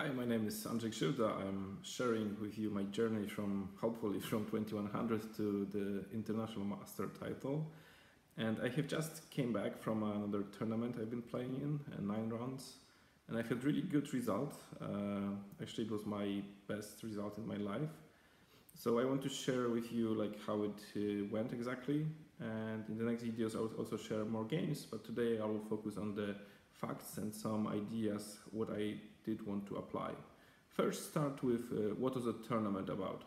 Hi, my name is Andrzej Krzywda. I'm sharing with you my journey from, hopefully, from 2100 to the International Master title. And I have just came back from another tournament I've been playing in, 9 rounds. And I had really good result. Actually, it was my best result in my life. So I want to share with you like how it went exactly. And in the next videos, I will also share more games. But today I will focus on the facts and some ideas what I did want to apply. First, start with what was the tournament about?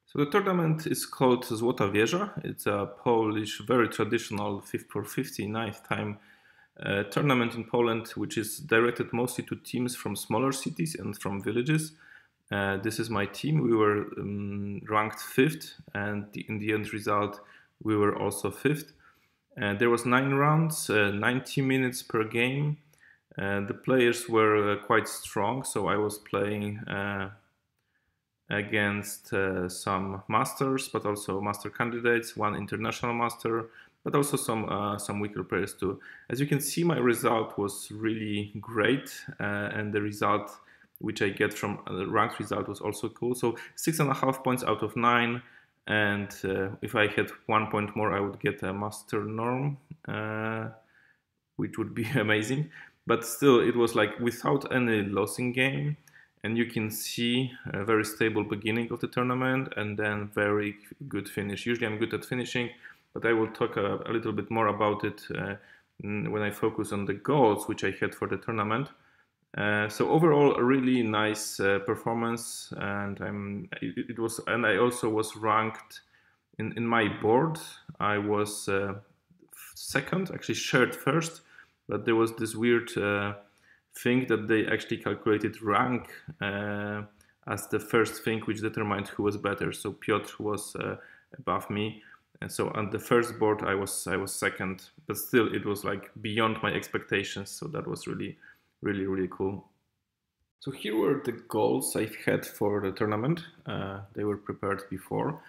So the tournament is called Złota Wieża. It's a Polish, very traditional 50 ninth time tournament in Poland, which is directed mostly to teams from smaller cities and from villages. This is my team. We were ranked fifth, and in the end result, we were also fifth. There was 9 rounds, 90 minutes per game. The players were quite strong, so I was playing against some masters, but also master candidates, one international master, but also some weaker players too. As you can see, my result was really great, and the result which I get from the ranked result was also cool. So 6.5 points out of 9. And if I had 1 point more, I would get a master norm, which would be amazing. But still, it was like without any losing game. And you can see a very stable beginning of the tournament and then very good finish. Usually I'm good at finishing, but I will talk a little bit more about it when I focus on the goals which I had for the tournament. So overall, a really nice performance, and I also was ranked in my board. I was second, actually shared first, but there was this weird thing that they actually calculated rank as the first thing which determined who was better. So Piotr was above me, and so on the first board I was second, but still it was like beyond my expectations. So that was really cool. So here were the goals I've had for the tournament. They were prepared before.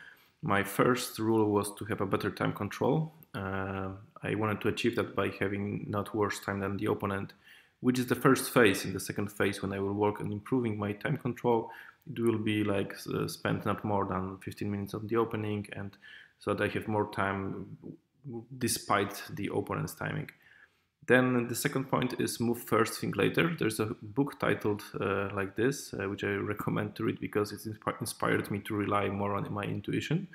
My first rule was to have a better time control. I wanted to achieve that by having not worse time than the opponent, which is the first phase. In the second phase, when I will work on improving my time control, it will be like spend not more than 15 minutes on the opening, and so that I have more time despite the opponent's timing. Then the second point is move first, think later. There's a book titled like this, which I recommend to read because it inspired me to rely more on my intuition.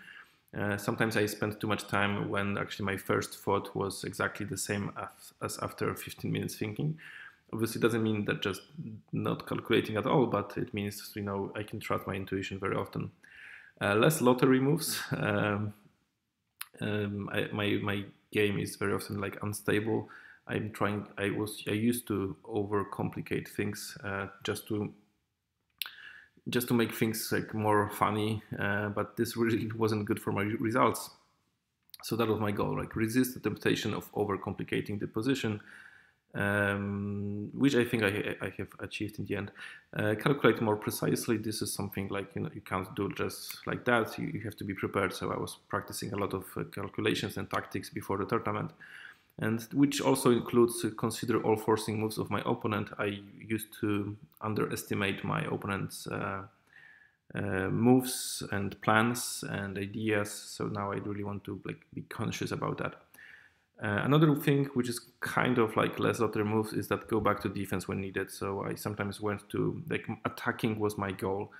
Sometimes I spend too much time when actually my first thought was exactly the same as after 15 minutes thinking. Obviously, it doesn't mean that just not calculating at all, but it means, I can trust my intuition very often. Less lottery moves. My game is very often like unstable. I used to overcomplicate things just to make things like more funny, but this really wasn't good for my results. So that was my goal, like resist the temptation of overcomplicating the position, which I think I have achieved in the end. Calculate more precisely. This is something like you can't do just like that. You have to be prepared. So I was practicing a lot of calculations and tactics before the tournament. And which also includes consider all forcing moves of my opponent. I used to underestimate my opponent's moves and plans and ideas. So now I really want to be conscious about that. Another thing which is kind of like less lottery moves is that go back to defense when needed. So I sometimes went to attacking was my goal,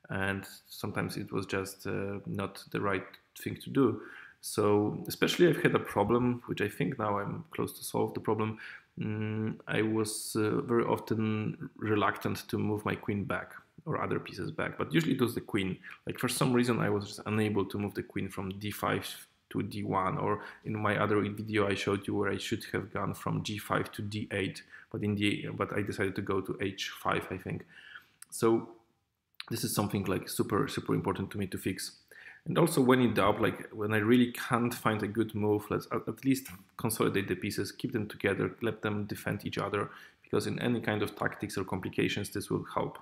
and sometimes it was just not the right thing to do. So especially I've had a problem, which I think now I'm close to solve the problem. I was very often reluctant to move my queen back or other pieces back, but usually it was the queen. Like for some reason I was just unable to move the queen from d5 to d1, or in my other video I showed you where I should have gone from g5 to d8, but I decided to go to h5, I think. So this is something like super important to me to fix. And also when in doubt, like when I really can't find a good move, let's at least consolidate the pieces, keep them together, let them defend each other, because in any kind of tactics or complications, this will help.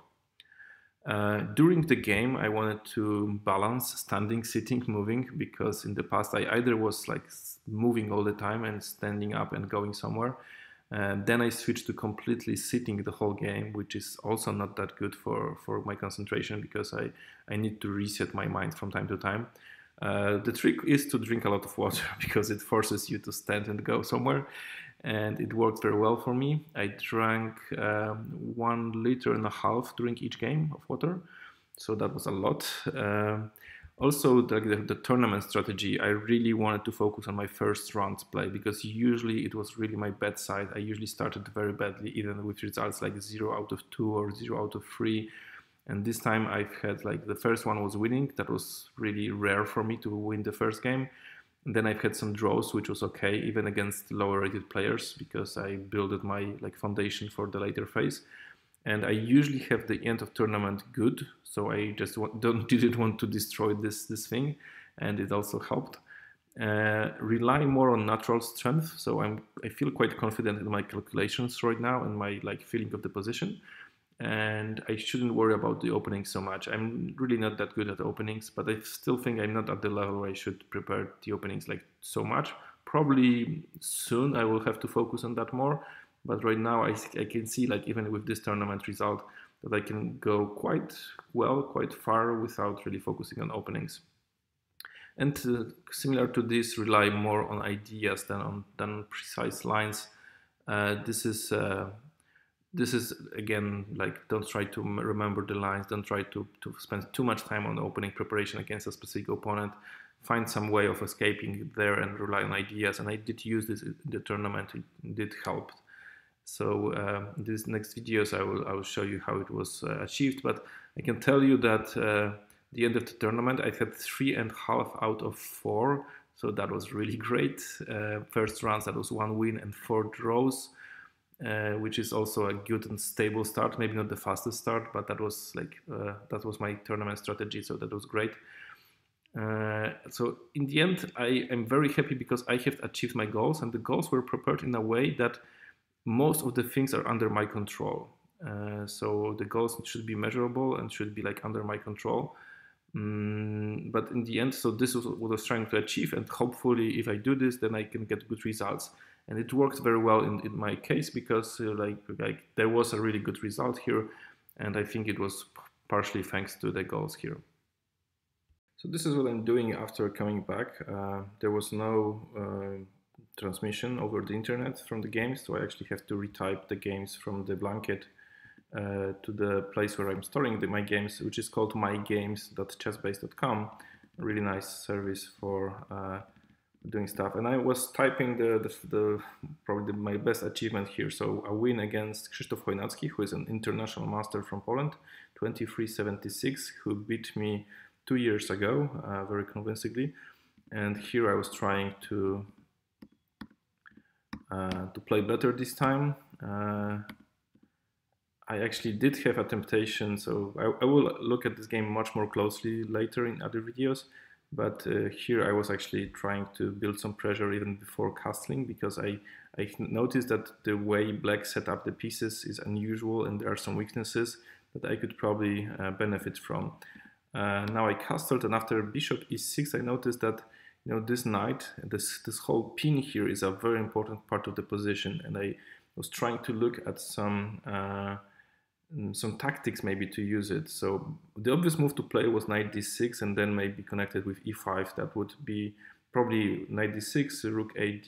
During the game, I wanted to balance standing, sitting, moving, because in the past I either was like moving all the time and standing up and going somewhere, Then I switched to completely sitting the whole game, which is also not that good for my concentration, because I need to reset my mind from time to time. The trick is to drink a lot of water because it forces you to stand and go somewhere, and it worked very well for me. I drank 1.5 liters during each game of water, so that was a lot. Also, the tournament strategy, I really wanted to focus on my first round play, because usually it was really my bad side. I usually started very badly, even with results like 0 out of 2 or 0 out of 3. And this time I've had, like, the first one was winning. That was really rare for me to win the first game. And then I've had some draws, which was okay, even against lower rated players, because I built my foundation for the later phase. And I usually have the end of tournament good, so I just didn't want to destroy this thing, and it also helped. Rely more on natural strength, so I feel quite confident in my calculations right now and my feeling of the position, and I shouldn't worry about the openings so much. I'm really not that good at openings, but I still think I'm not at the level where I should prepare the openings so much. Probably soon I will have to focus on that more. But right now, I can see, even with this tournament result, that I can go quite well, quite far, without really focusing on openings. And similar to this, rely more on ideas than precise lines. This is again, don't try to remember the lines. Don't try to spend too much time on opening preparation against a specific opponent. Find some way of escaping there and rely on ideas. And I did use this in the tournament. It did help. So in these next videos, I will show you how it was achieved. But I can tell you that the end of the tournament, I had 3.5 out of 4. So that was really great. First rounds, that was 1 win and 4 draws, which is also a good and stable start. Maybe not the fastest start, but that was that was my tournament strategy. So that was great. So in the end, I am very happy because I have achieved my goals, and the goals were prepared in a way that most of the things are under my control. So the goals should be measurable and should be under my control. But in the end, so this is what I was trying to achieve, and hopefully if I do this, then I can get good results. And it works very well in my case, because there was a really good result here, and I think it was partially thanks to the goals here. So this is what I'm doing after coming back. There was no transmission over the internet from the games, so I actually have to retype the games from the blanket to the place where I'm storing my games, which is called mygames.chessbase.com. A really nice service for doing stuff. And I was typing the probably my best achievement here. So a win against Krzysztof Chojnacki, who is an international master from Poland, 23-76, who beat me 2 years ago very convincingly. And here I was trying to play better this time. I actually did have a temptation, so I will look at this game much more closely later in other videos, but here I was actually trying to build some pressure even before castling, because I noticed that the way black set up the pieces is unusual, and there are some weaknesses that I could probably benefit from. Now I castled, and after bishop e6 I noticed that this knight, this whole pin here is a very important part of the position, and I was trying to look at some tactics maybe to use it. So the obvious move to play was knight d6, and then maybe connected with e5. That would be probably knight d6, rook a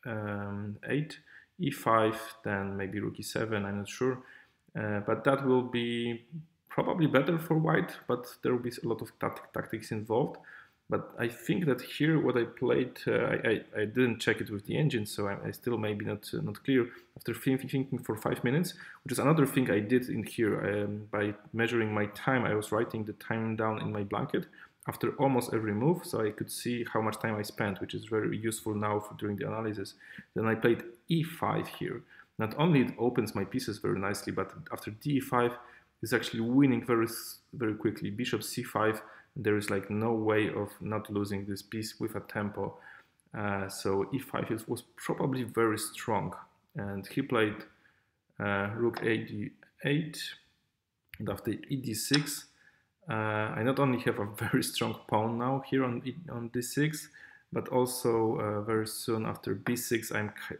d8, e5, then maybe rook e7, I'm not sure. But that will be probably better for white, but there will be a lot of tactics involved. But I think that here what I played, I didn't check it with the engine, so I still maybe not clear. After thinking for 5 minutes, which is another thing I did in here, by measuring my time, I was writing the time down in my blanket after almost every move, so I could see how much time I spent, which is very useful now during the analysis. Then I played e5 here. Not only it opens my pieces very nicely, but after d5, it's actually winning very, very quickly. Bishop c5, there is no way of not losing this piece with a tempo. So e5 was probably very strong. And he played rook a d8, and after e d6, I not only have a very strong pawn now here on d6, but also very soon after b6,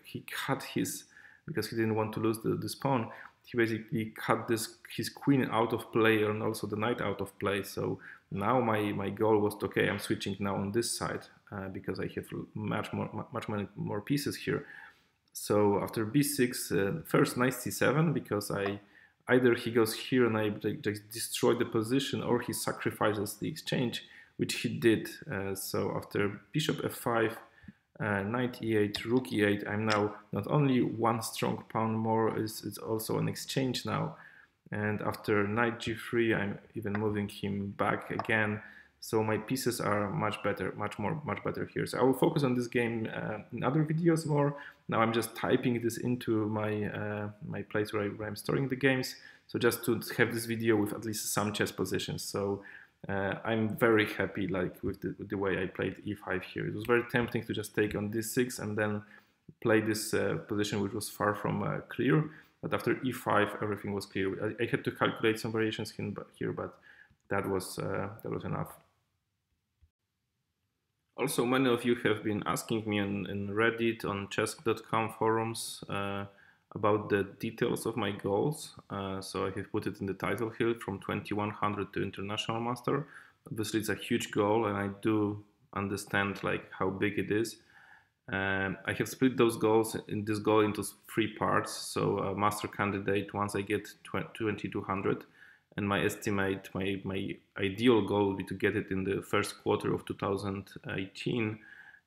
he cut his because he didn't want to lose this pawn. He basically cut his queen out of play and also the knight out of play. So now my goal was, okay, I'm switching now on this side because I have much many more pieces here. So after b6, first knight c7, because either he goes here and I just destroy the position, or he sacrifices the exchange, which he did. So after bishop f5, knight e8, rook e8, I'm now not only one strong pawn more, it's also an exchange now. And after knight g3, I'm even moving him back again. So my pieces are much better here. So I will focus on this game in other videos more. Now I'm just typing this into my my place where I'm storing the games. So just to have this video with at least some chess positions. So I'm very happy with the way I played e5 here. It was very tempting to just take on d6 and then play this position, which was far from clear. But after e5, everything was clear. I had to calculate some variations here, but that was enough. Also, many of you have been asking me in Reddit, on chess.com forums, about the details of my goals. So I have put it in the title here, from 2100 to international master. Obviously, it's a huge goal, and I do understand how big it is. I have split this goal into 3 parts. So master candidate, once I get 2200. And my estimate, my ideal goal would be to get it in the first quarter of 2018.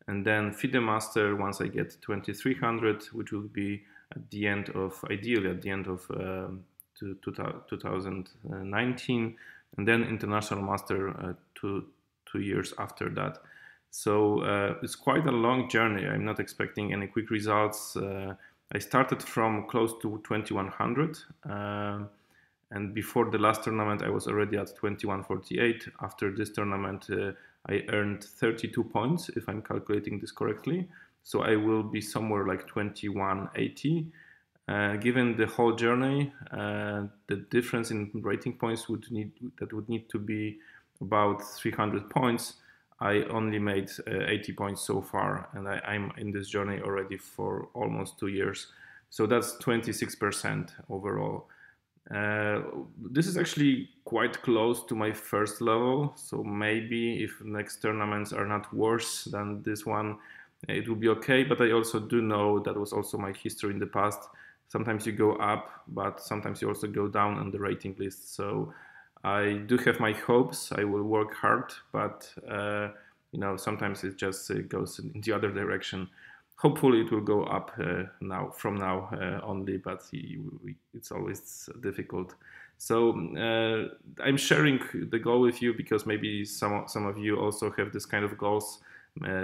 And then FIDE Master once I get 2300, which will be at the end of, ideally at the end of 2019. And then International Master 2 years after that. So it's quite a long journey. I'm not expecting any quick results. I started from close to 2100. And before the last tournament, I was already at 2148. After this tournament, I earned 32 points, if I'm calculating this correctly. So I will be somewhere like 2180. Given the whole journey, the difference in rating points would need to be about 300 points. I only made 80 points so far, and I'm in this journey already for almost 2 years. So that's 26% overall. This is actually quite close to my first level, so maybe if next tournaments are not worse than this one, it will be okay. But I also do know that was also my history in the past. Sometimes you go up, but sometimes you also go down on the rating list. So I do have my hopes. I will work hard, but sometimes it just goes in the other direction. Hopefully it will go up from now only, but it's always difficult. So I'm sharing the goal with you because maybe some of you also have this kind of goals.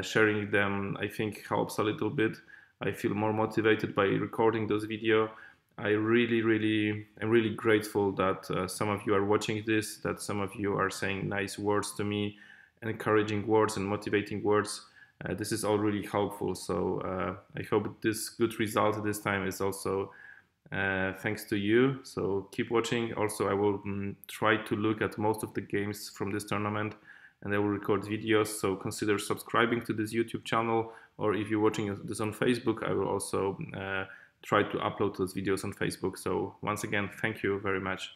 Sharing them, I think, helps a little bit. I feel more motivated by recording those videos. I'm really grateful that some of you are watching this, that some of you are saying nice words to me, encouraging words and motivating words. This is all really helpful, so I hope this good result this time is also thanks to you. So keep watching. Also, I will try to look at most of the games from this tournament, and I will record videos, so consider subscribing to this YouTube channel, or if you're watching this on Facebook, I will also try to upload those videos on Facebook. So once again, thank you very much.